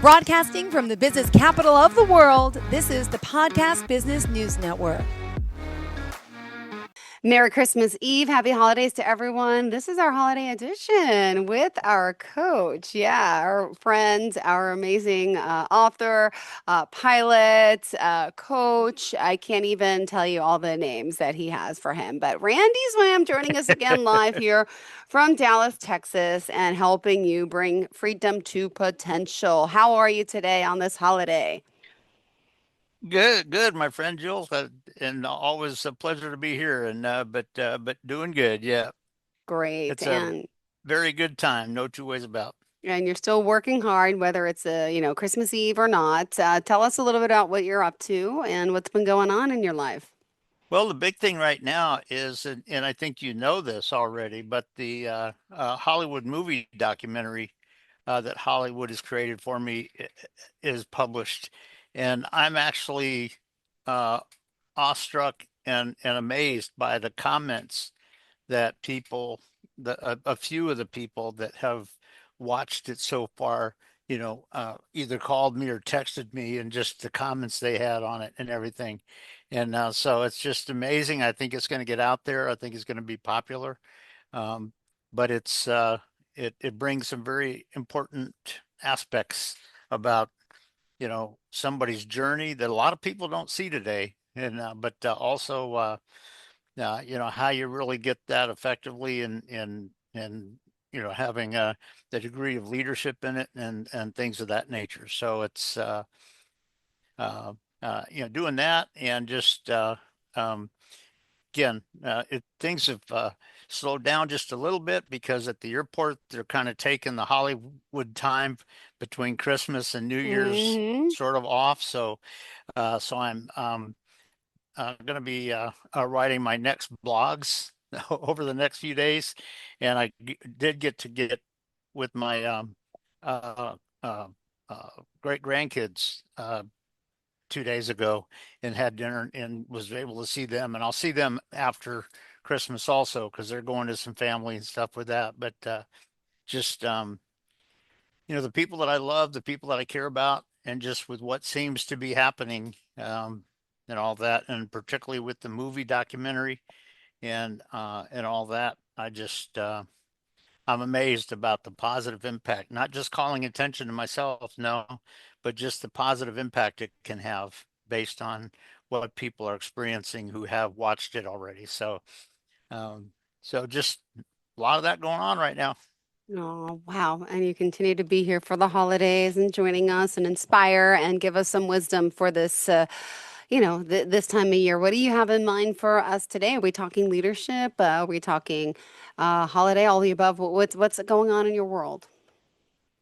Broadcasting from the business capital of the world, this is the Podcast Business News Network. Merry Christmas Eve. Happy holidays to everyone. This is our holiday edition with our coach. Yeah, our friend, our amazing author, pilot, coach. I can't even tell you all the names that he has for him. But Randy Swaim joining us again live here from Dallas, Texas, and helping you bring freedom to potential. How are you today on this holiday? Good, my friend Jules, and always a pleasure to be here. And but doing good. Yeah, Great. it's a very good time. No two ways about. And you're still working hard, whether it's Christmas Eve or not. Tell us a little bit about what you're up to and what's been going on in your life. Well, the big thing right now is, and I think you know this already, but the Hollywood movie documentary that Hollywood has created for me is published, and I'm actually uh, awestruck and amazed by the comments that people, a few of the people that have watched it so far, either called me or texted me, and just the comments they had on it and everything. And so it's just amazing. I think it's going to get out there. I think it's going to be popular. Um, but it brings some very important aspects about, somebody's journey that a lot of people don't see today. And but also how you really get that effectively, and having the degree of leadership in it, and things of that nature. So it's doing that, and just um, again, things have slowed down just a little bit, because at the airport they're kind of taking the Hollywood time between Christmas and New Year's Hmm. sort of off. So I'm going to be writing my next blogs over the next few days, and did get with my uh, uh, uh, great grandkids 2 days ago, and had dinner and was able to see them, and I'll see them after Christmas also, because they're going to some family and stuff with that. But just the people that I love, the people that I care about, and just with what seems to be happening, and all that, and particularly with the movie documentary, and all that, I'm amazed about the positive impact. Not just calling attention to myself, no, but just the positive impact it can have based on what people are experiencing who have watched it already. Um, so just a lot of that going on right now. Oh, wow. And you continue to be here for the holidays and joining us and inspire and give us some wisdom for this, this time of year. What do you have in mind for us today? Are we talking leadership? Are we talking holiday, all the above? What's going on in your world?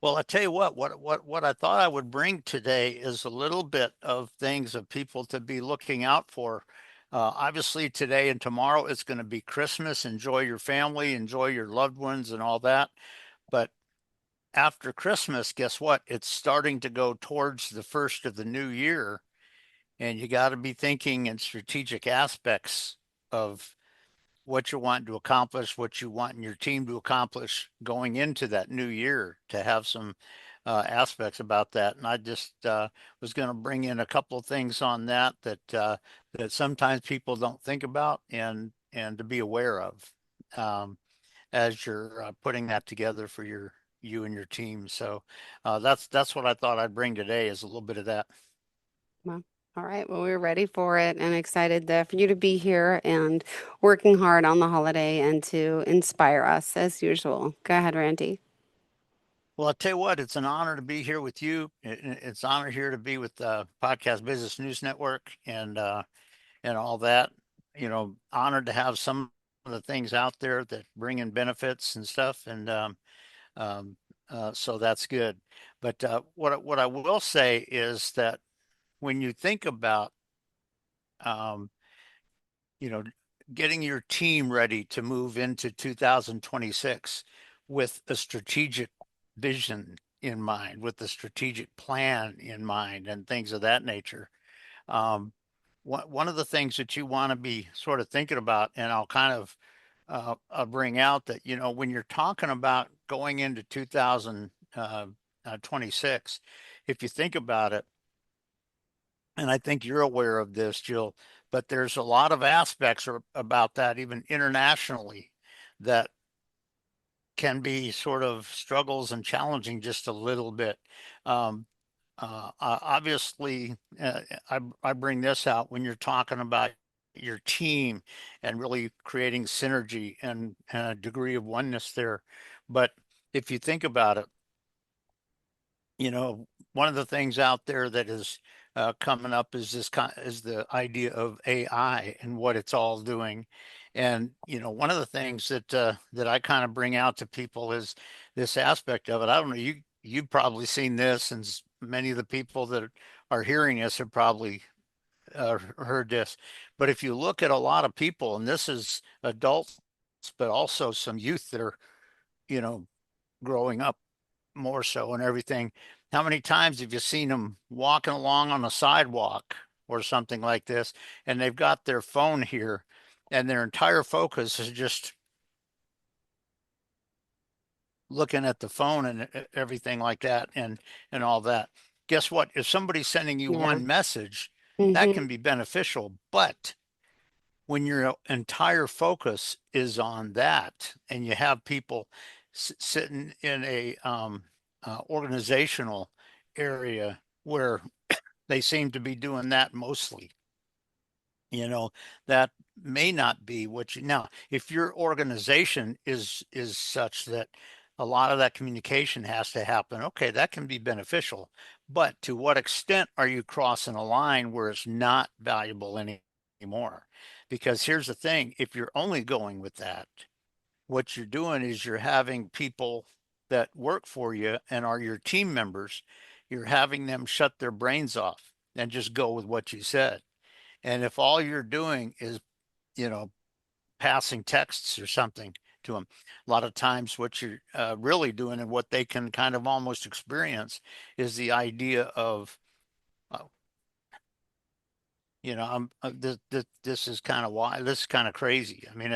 Well, I tell you what I thought I would bring today is a little bit of things of people to be looking out for. Obviously, today and tomorrow it's going to be Christmas. Enjoy your family, enjoy your loved ones, and all that. But after Christmas, guess what? It's starting to go towards the first of the new year, and you got to be thinking in strategic aspects of what you want to accomplish, what you want in your team to accomplish going into that new year, to have some aspects about that. And I just was going to bring in a couple of things on that sometimes people don't think about, and to be aware of, um, as you're putting that together for you and your team. So that's what I thought I'd bring today, is a little bit of that. Well, all right. Well, we're ready for it and excited for you to be here and working hard on the holiday and to inspire us as usual. Go ahead, Randy. Well, I'll tell you what, it's an honor to be here with you. It's an honor here to be with Podcast Business News Network, and all that. Honored to have some of the things out there that bring in benefits and stuff, and um, so that's good. But what I will say is that when you think about um, you know, getting your team ready to move into 2026 with a strategic vision in mind, with a strategic plan in mind, and things of that nature. Um, one of the things that you want to be sort of thinking about, and I'll kind of bring out that, when you're talking about going into 2026, if you think about it, and I think you're aware of this, Jill, but there's a lot of aspects about that, even internationally, that can be sort of struggles and challenging just a little bit. Um, Obviously, I bring this out when you're talking about your team and really creating synergy and a degree of oneness there. But if you think about it, one of the things out there that is coming up is is the idea of AI and what it's all doing. And one of the things that I kind of bring out to people is this aspect of it. I don't know, you've probably seen this, and many of the people that are hearing this have probably heard this. But if you look at a lot of people, and this is adults, but also some youth that are you know growing up more so and everything. How many times have you seen them walking along on a sidewalk or something like this, and they've got their phone here, and their entire focus is just looking at the phone and everything like that, and all that. Guess what? If somebody's sending you Yeah. one message, that Mm-hmm. can be beneficial, but when your entire focus is on that and you have people sitting in a organizational area where they seem to be doing that mostly, you know that may not be what you now if your organization is such that a lot of that communication has to happen. Okay, that can be beneficial, but to what extent are you crossing a line where it's not valuable anymore? Because here's the thing, if you're only going with that, what you're doing is you're having people that work for you and are your team members, you're having them shut their brains off and just go with what you said. And if all you're doing is, you know, passing texts or something to them, a lot of times what you're really doing and what they can kind of almost experience is the idea of, uh, this is kind of why this is kind of crazy. I mean,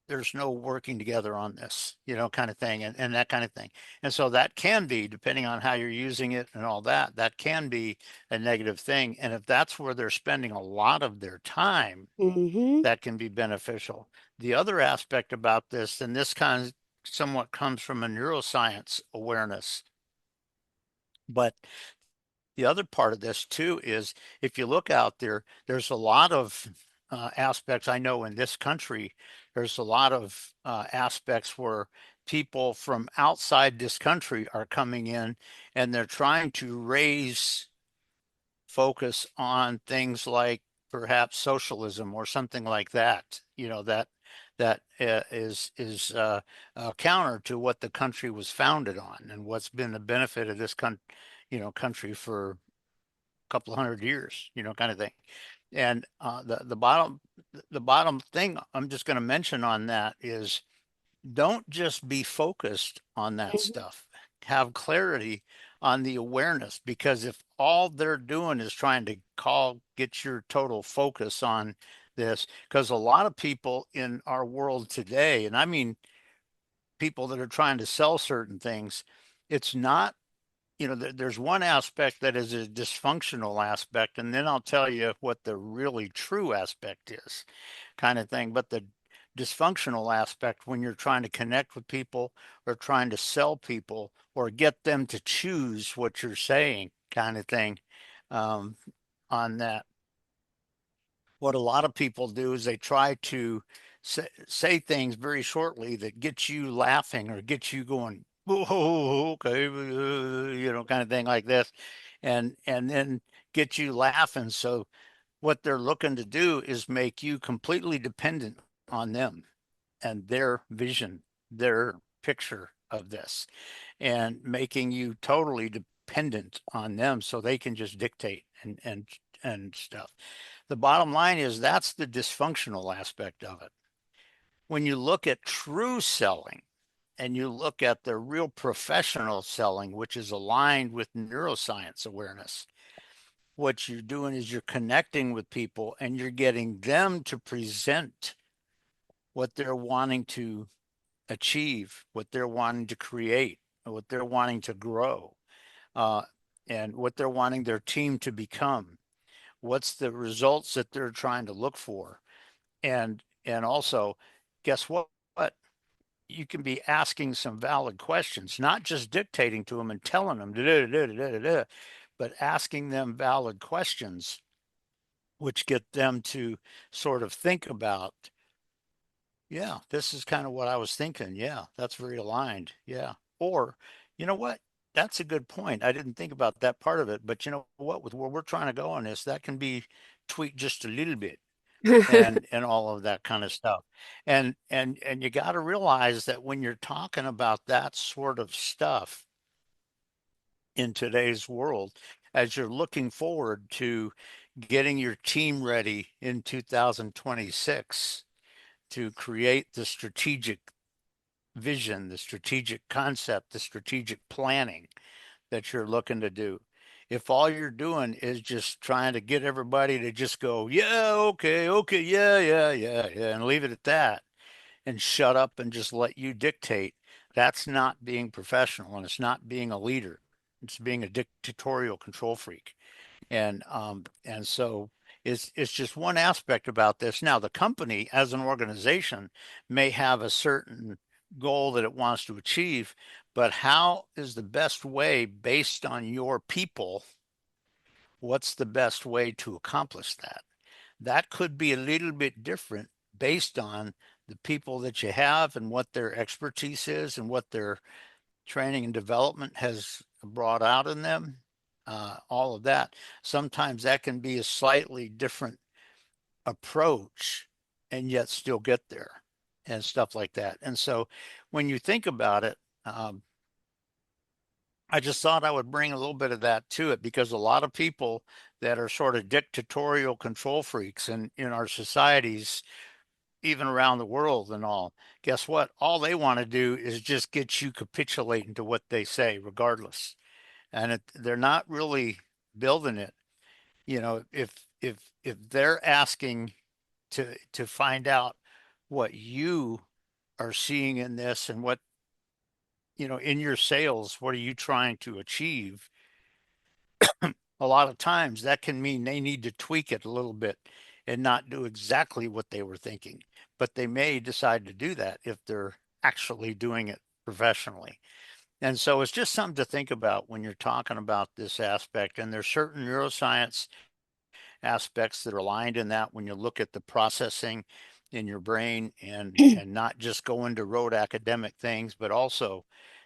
there's no working together on this, kind of thing, and that kind of thing. And so that can be, depending on how you're using it and all that, that can be a negative thing. And if that's where they're spending a lot of their time, Mm-hmm. that can be beneficial. The other aspect about this, and this kind of somewhat comes from a neuroscience awareness, but the other part of this too is if you look out there, there's a lot of aspects. I know in this country, there's a lot of aspects where people from outside this country are coming in and they're trying to raise focus on things like perhaps socialism or something like that, that is counter to what the country was founded on and what's been the benefit of this country for a couple of hundred years, kind of thing. And the bottom thing I'm just going to mention on that is don't just be focused on that stuff. Have clarity on the awareness, because if all they're doing is trying to get your total focus on this, because a lot of people in our world today, and I mean people that are trying to sell certain things, it's not, there's one aspect that is a dysfunctional aspect, and then I'll tell you what the really true aspect is, kind of thing. But the dysfunctional aspect, when you're trying to connect with people or trying to sell people or get them to choose what you're saying, kind of thing, um, on that, what a lot of people do is they try to say things very shortly that get you laughing or get you going, oh, okay, kind of thing like this, and then get you laughing. So what they're looking to do is make you completely dependent on them and their vision, their picture of this, and making you totally dependent on them so they can just dictate and stuff. The bottom line is that's the dysfunctional aspect of it. When you look at true selling and you look at the real professional selling, which is aligned with neuroscience awareness, what you're doing is you're connecting with people and you're getting them to present what they're wanting to achieve, what they're wanting to create, what they're wanting to grow. uh, and what they're wanting their team to become. What's the results that they're trying to look for? And also, guess what? You can be asking some valid questions, not just dictating to them and telling them, da, da, da, da, da, but asking them valid questions, which get them to sort of think about, yeah, this is kind of what I was thinking. Yeah, that's very aligned. Yeah. Or, you know what? That's a good point. I didn't think about that part of it, but you know what? With where we're trying to go on this, that can be tweaked just a little bit and all of that kind of stuff. And you got to realize that when you're talking about that sort of stuff in today's world, as you're looking forward to getting your team ready in 2026 to create the strategic vision, the strategic concept, the strategic planning that you're looking to do. If all you're doing is just trying to get everybody to just go, yeah, okay, okay, yeah, yeah, yeah, yeah, and leave it at that and shut up and just let you dictate, that's not being professional and it's not being a leader. It's being a dictatorial control freak. And so it's just one aspect about this. Now, the company as an organization may have a certain goal that it wants to achieve, but how is the best way based on your people? What's the best way to accomplish that? That could be a little bit different based on the people that you have and what their expertise is and what their training and development has brought out in them, all of that. Sometimes that can be a slightly different approach and yet still get there and stuff like that. And so when you think about it, I just thought I would bring a little bit of that to it because a lot of people that are sort of dictatorial control freaks in our societies, even around the world and all, guess what? All they want to do is just get you capitulating to what they say, regardless. And they're not really building it. You know, if they're asking to find out what you are seeing in this and what, in your sales, what are you trying to achieve? A lot of times that can mean they need to tweak it a little bit and not do exactly what they were thinking, but they may decide to do that if they're actually doing it professionally. And so it's just something to think about when you're talking about this aspect. And there's certain neuroscience aspects that are aligned in that when you look at the processing in your brain and not just go into rote academic things, but also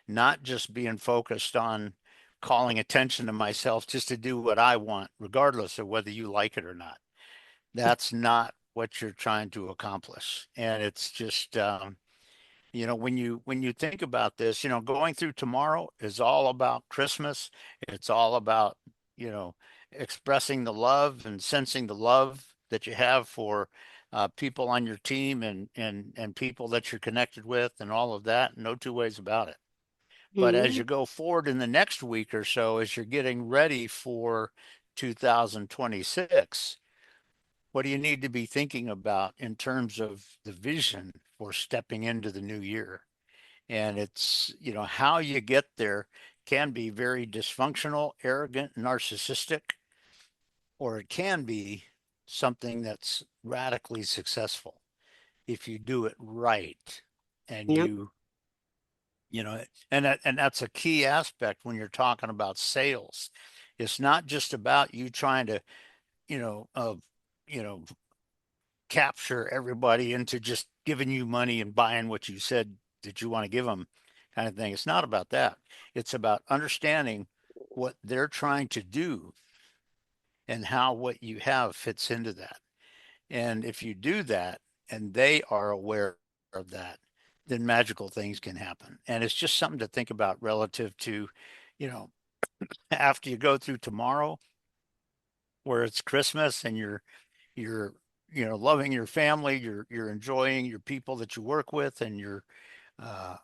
not just being focused on calling attention to myself just to do what I want, regardless of whether you like it or not. That's not what you're trying to accomplish. And it's just when you think about this, going through tomorrow is all about Christmas. It's all about, you know, expressing the love and sensing the love that you have for people on your team and people that you're connected with and all of that. No two ways about it. But as Mhm. you go forward in the next week or so, as you're getting ready for 2026, what do you need to be thinking about in terms of the vision for stepping into the new year? And it's, how you get there can be very dysfunctional, arrogant, narcissistic, or it can be something that's radically successful if you do it right. And Yep. you know, and that's a key aspect when you're talking about sales. It's not just about you trying to, you know, uh, you know, capture everybody into just giving you money and buying what you said that you want to give them, kind of thing. It's not about that. It's about understanding what they're trying to do and how what you have fits into that. And if you do that and they are aware of that, then magical things can happen. And it's just something to think about relative to, you know, after you go through tomorrow where it's Christmas and you're loving your family, you're enjoying your people that you work with, and you're uh,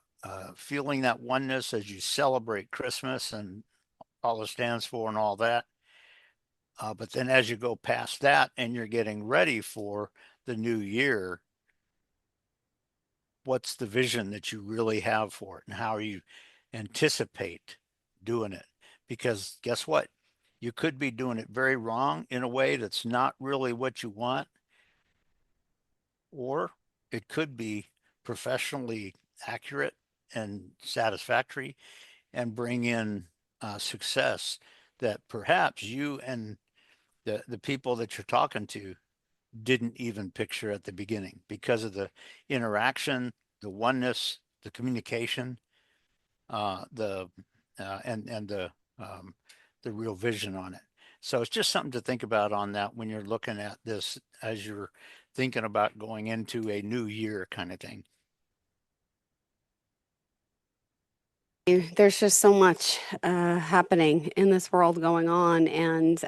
feeling that oneness as you celebrate Christmas and all it stands for and all that. But then as you go past that and you're getting ready for the new year, what's the vision that you really have for it and how you anticipate doing it? because guess what? You could be doing it very wrong in a way that's not really what you want, or it could be professionally accurate and satisfactory and bring in success that perhaps you and the people that you're talking to didn't even picture at the beginning because of the interaction, the oneness, the communication, the um, the real vision on it. So it's just something to think about on that when you're looking at this as you're thinking about going into a new year kind of thing. There's just so much happening in this world going on, and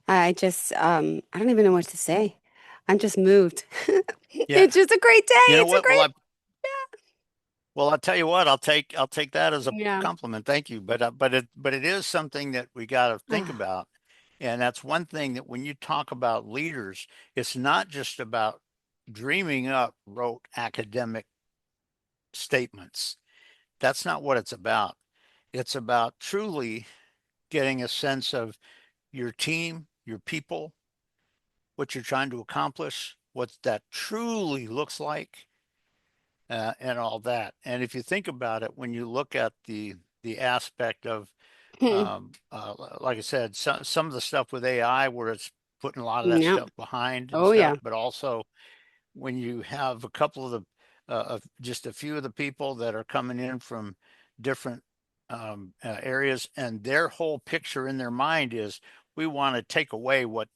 I don't even know what to say. I'm just moved. Yeah. It's just a great day. You know It's a what? Well, great, I'll tell you what. I'll take that as a yeah. compliment. Thank you. But it is something that we got to think about, and that's one thing that when you talk about leaders, it's not just about dreaming up rote academic statements. That's not what it's about. It's about truly getting a sense of your team, your people, what you're trying to accomplish, what that truly looks like, and all that. And if you think about it, when you look at the aspect of, like I said, some of the stuff with AI, where it's putting a lot of that Yeah. stuff behind and Oh stuff, yeah. but also when you have a couple of of just a few of the people that are coming in from different areas, and their whole picture in their mind is, we want to take away what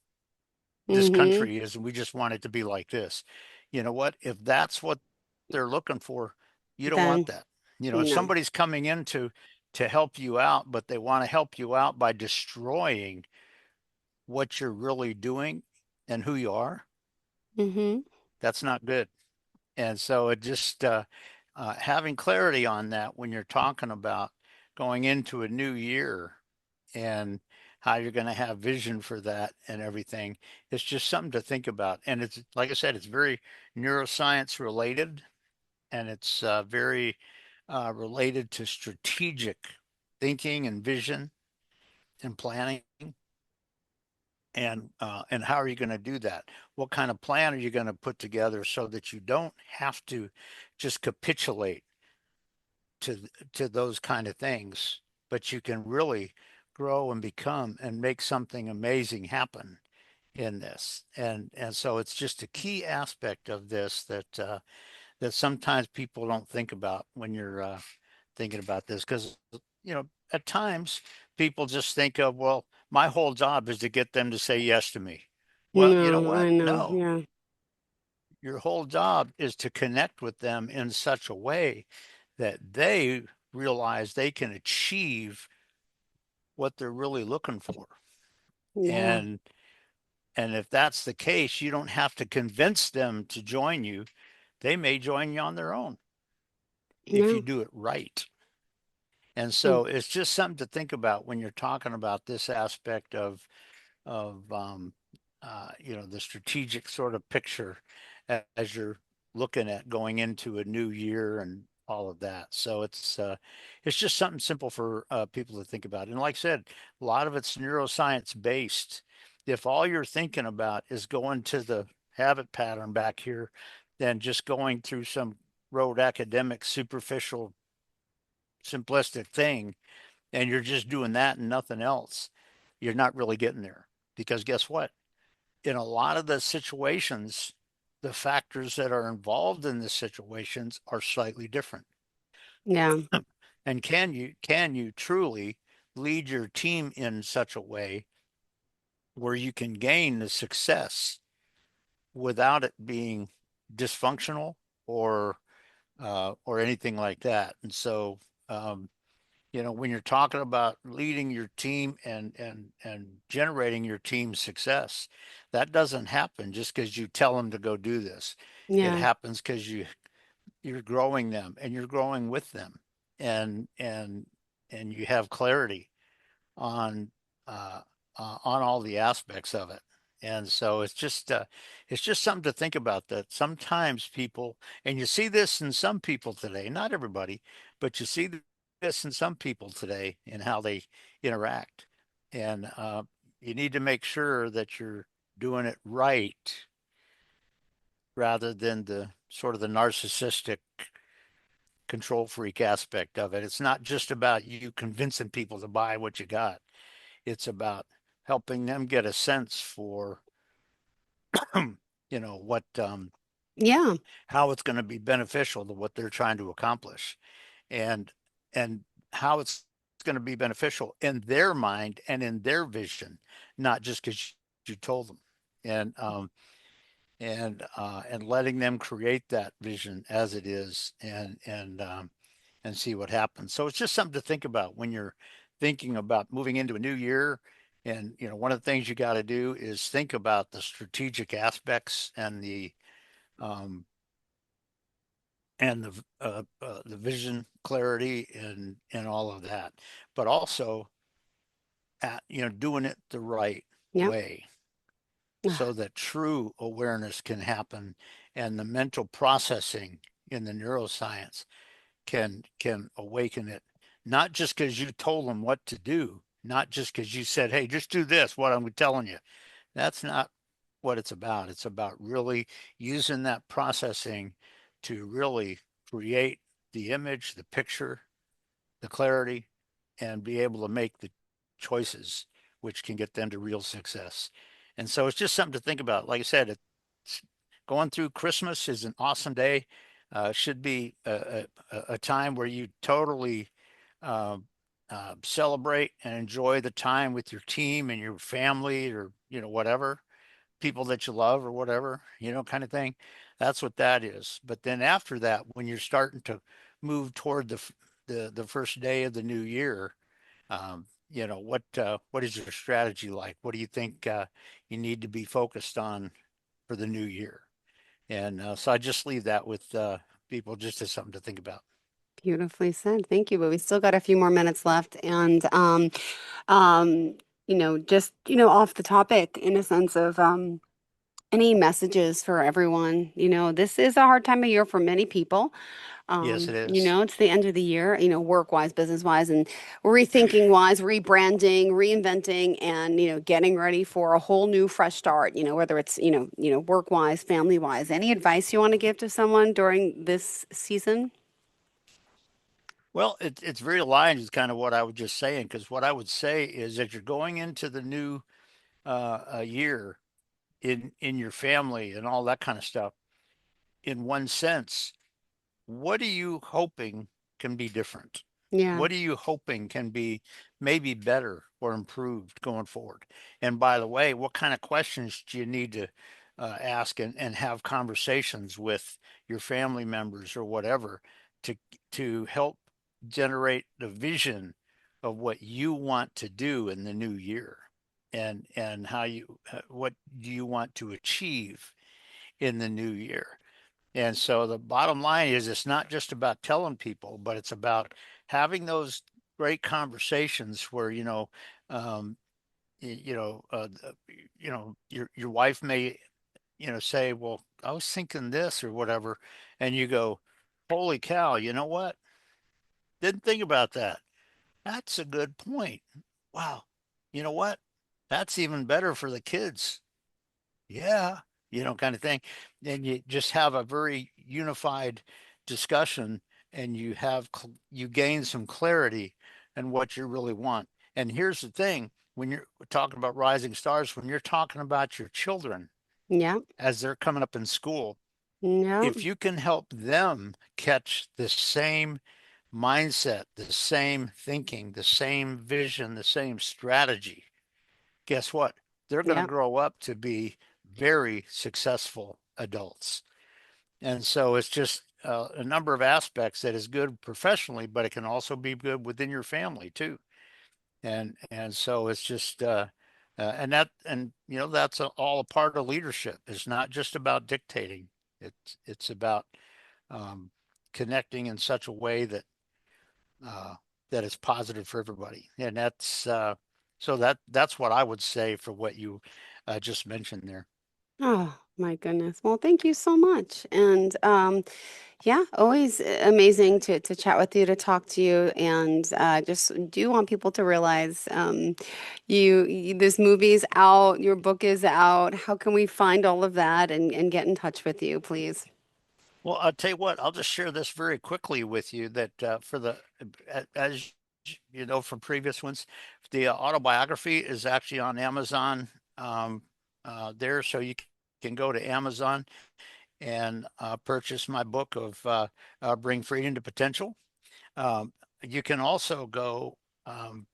this Mm-hmm. country is, and we just want it to be like this. You know what? If that's what they're looking for, you don't want Then that. You know, if no. somebody's coming in to help you out, but they want to help you out by destroying what you're really doing and who you are, Mm-hmm. that's not good. And so it just having clarity on that when you're talking about going into a new year and how you're going to have vision for that and everything, it's just something to think about. And it's like I said, it's very neuroscience related, and it's very related to strategic thinking and vision and planning. And how are you going to do that? What kind of plan are you going to put together so that you don't have to just capitulate to those kind of things, but you can really grow and become and make something amazing happen in this. And so it's just a key aspect of this that that sometimes people don't think about when you're thinking about this, because at times people just think of, well, my whole job is to get them to say yes to me. Well, you know No, what? I know. No, Yeah. your whole job is to connect with them in such a way that they realize they can achieve what they're really looking for. Yeah. And if that's the case, you don't have to convince them to join you. They may join you on their own if you No. do it right. And Mm. so it's just something to think about when you're talking about this aspect of the strategic sort of picture as you're looking at going into a new year and all of that. So it's just something simple for people to think about. And like I said, a lot of it's neuroscience based. If all you're thinking about is going to the habit pattern back here, then just going through some road academic, superficial, simplistic thing, and you're just doing that and nothing else, you're not really getting there. Because guess what? In a lot of the situations, the factors that are involved in the situations are slightly different. Yeah. And can you truly lead your team in such a way where you can gain the success without it being dysfunctional or anything like that? And so um, when you're talking about leading your team and generating your team's success, that doesn't happen just because you tell them to go do this. It Yeah. happens because you're growing them and you're growing with them, and you have clarity on uh, on all the aspects of it. And so it's just something to think about, that sometimes people, and you see this in some people today, not everybody, but you see in some people today in how they interact. And you need to make sure that you're doing it right rather than the sort of the narcissistic control freak aspect of it. It's not just about you convincing people to buy what you got. It's about helping them get a sense for, what, Yeah. how it's going to be beneficial to what they're trying to accomplish, and and how it's going to be beneficial in their mind and in their vision, not just because you told them, and and letting them create that vision as it is, and see what happens. So it's just something to think about when you're thinking about moving into a new year. And one of the things you got to do is think about the strategic aspects um, and the vision clarity and all of that, but also doing it the right Yeah. way so that true awareness can happen, and the mental processing in the neuroscience can awaken it, not just because you told them what to do, not just because you said, hey, just do this what I'm telling you. That's not what it's about. It's about really using that processing to really create the image, the picture, the clarity, and be able to make the choices which can get them to real success. And so it's just something to think about. Like I said, it's going through Christmas is an awesome day. Should be a time where you totally uh, celebrate and enjoy the time with your team and your family, or whatever, people that you love or whatever, kind of thing. That's what that is. But then after that, when you're starting to move toward the first day of the new year, what is your strategy like? What do you think you need to be focused on for the new year? And so I just leave that with people just as something to think about. Beautifully said. Thank you. But we still got a few more minutes left. And um, just, off the topic in a sense of any messages for everyone. This is a hard time of year for many people. Yes, it is. It's the end of the year, work wise, business wise, and rethinking wise, rebranding, reinventing, and getting ready for a whole new fresh start, whether it's, work wise, family wise. Any advice you want to give to someone during this season? Well, it's very aligned with kind of what I was just saying, because what I would say is that you're going into the new year in your family and all that kind of stuff. In one sense, what are you hoping can be different? Yeah. What are you hoping can be maybe better or improved going forward? And by the way, what kind of questions do you need to ask and have conversations with your family members or whatever to help generate the vision of what you want to do in the new year, and how what do you want to achieve in the new year? And so the bottom line is it's not just about telling people, but it's about having those great conversations where, um, your wife may, say, well, I was thinking this or whatever. And you go, holy cow, you know what? Didn't think about that. That's a good point. Wow. You know what? That's even better for the kids. Yeah, kind of thing. And you just have a very unified discussion, and you gain some clarity in what you really want. And here's the thing, when you're talking about rising stars, when you're talking about your children Yeah. as they're coming up in school, Yeah. if you can help them catch the same mindset, the same thinking, the same vision, the same strategy, guess what? They're going to Yeah. grow up to be very successful adults. And so it's just a number of aspects that is good professionally, but it can also be good within your family too. And so it's just that's all a part of leadership. It's not just about dictating. It's about um, connecting in such a way uh, that is positive for everybody. And that's what I would say for what you just mentioned there. Oh, My goodness. Well, thank you so much. And yeah, always amazing to chat with you, to talk to you, and just do want people to realize this movie's out, your book is out. How can we find all of that and get in touch with you, please? Well, I'll tell you what, I'll just share this very quickly with you that as you know from previous ones, the autobiography is actually on Amazon there. So you can go to Amazon and purchase my book of Bring Freedom to Potential. You can also go um,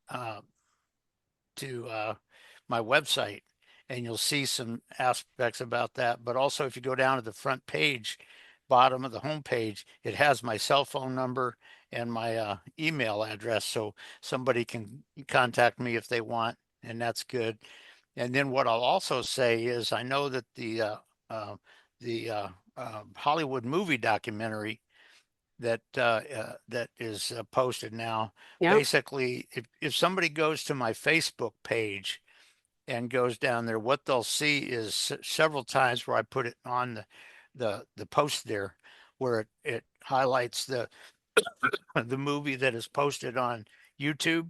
uh, to my website and you'll see some aspects about that. But also, if you go down to the front page, bottom of the home page, it has my cell phone number and my email address. So somebody can contact me if they want, and that's good. And then what I'll also say is I know that the Hollywood movie documentary that is posted now. Yeah. Basically, if somebody goes to my Facebook page and goes down there, what they'll see is several times where I put it on the post there, where it highlights the movie that is posted on YouTube,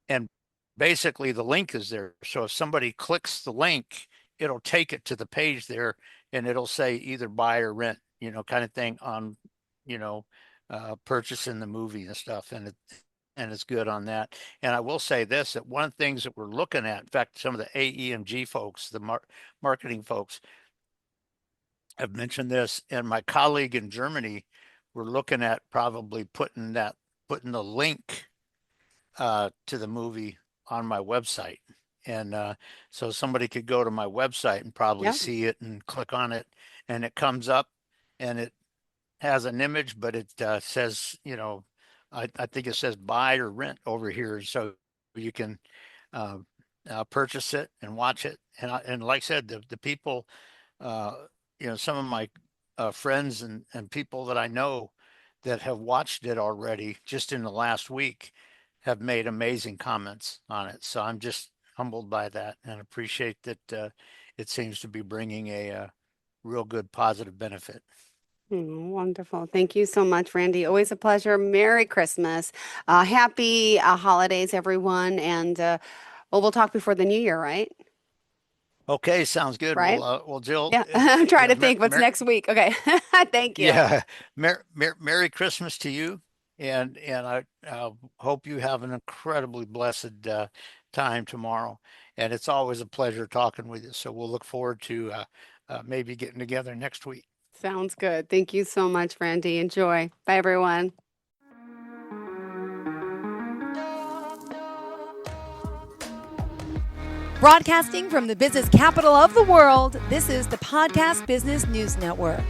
and basically the link is there. So if somebody clicks the link, it'll take it to the page there, and it'll say either buy or rent, kind of thing on, purchasing the movie and stuff. And it's good on that. And I will say this, that one of the things that we're looking at, in fact, some of the AEMG folks, the marketing folks have mentioned this, and my colleague in Germany, we're looking at probably putting the link to the movie on my website. And so somebody could go to my website and probably Yeah. see it and click on it, and it comes up and it has an image, but it says, I think it says buy or rent over here. So you can uh, purchase it and watch it. And like I said, the people, uh, some of my friends and people that I know that have watched it already just in the last week have made amazing comments on it. So I'm just humbled by that and appreciate that it seems to be bringing a real good positive benefit. Oh, wonderful. Thank you so much, Randy. Always a pleasure. Merry Christmas. Happy holidays, everyone. And well, we'll talk before the new year, right? Okay, sounds good. Right? Well, Jill, Yeah. I'm trying yeah, to think what's next week. Okay. Thank you. yeah, Merry Christmas to you, and I hope you have an incredibly blessed time tomorrow. And it's always a pleasure talking with you. So we'll look forward to maybe getting together next week. Sounds good. Thank you so much, Randy. Enjoy. Bye, everyone. Broadcasting from the business capital of the world, this is the Podcast Business News Network.